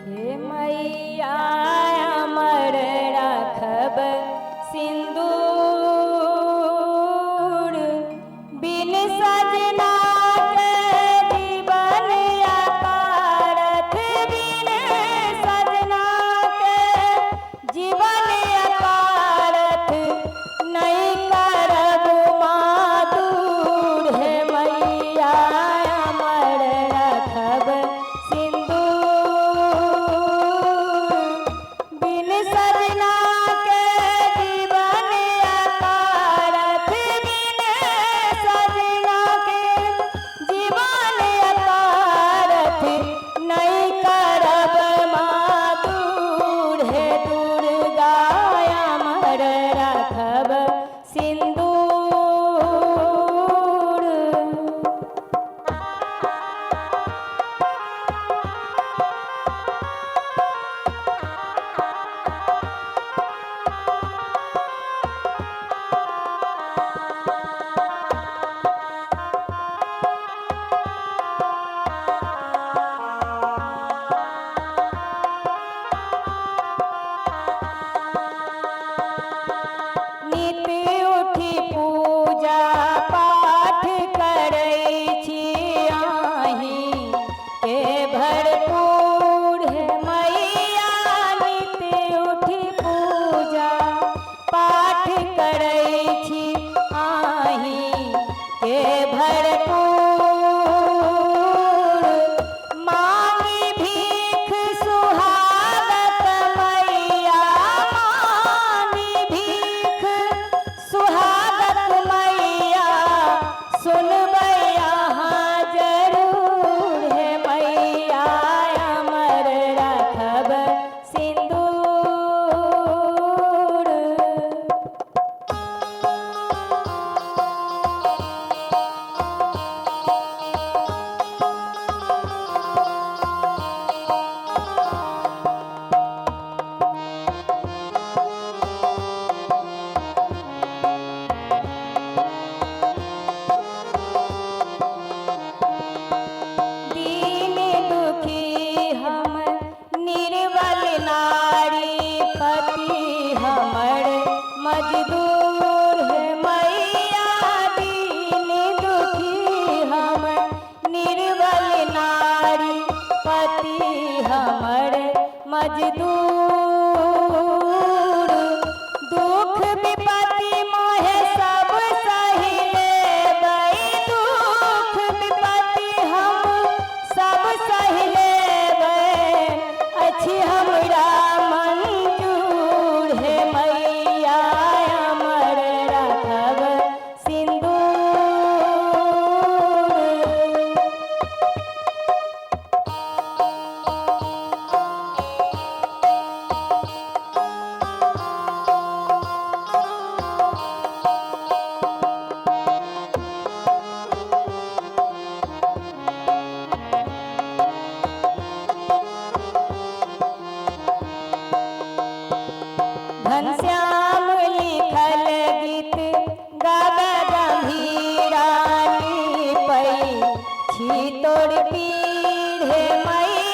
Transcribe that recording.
हे मैया अमर राखब सिंदूर, बिन सजना के जीवन अकारथ, बिन सजना के जीवन अकारथ, नहीं करब मातूर। हे मैया अमर राखब सिंदूर, बिन सजना के जीवन अकारथ, बिन सजना के जीवन अकारथ, नहीं करब मातूर। हे दुर्गा अमर राखब सिंदूर। नित उठी पूजा पाठ करै छी आही के भरपूर। हे मैया नित उठी पूजा पाठ करै छी आही के भरपूर। मांगी भीख सुहागत मैया, मांगी भीख सुहागत मैया, सुनबै अहाँ जरूर। हे मैया अमर राखब सिंदूर। दीन दुखी हम निर्बल नारी, पति हमर मजदूर। हे मैया दीन दुखी हम निर्बल नारी, पति हमर मजदूर। दुख विपत्ति मोहे सब सहि लेबै, दुख विपत्ति हम सब सहि लेबै, अछि हमरा मंजूर। हे मैया अमर राखब सिंदूर। घनश्याम लिखल गीत गाबै गंभीरा, पै छी तोर पीर। हे मैया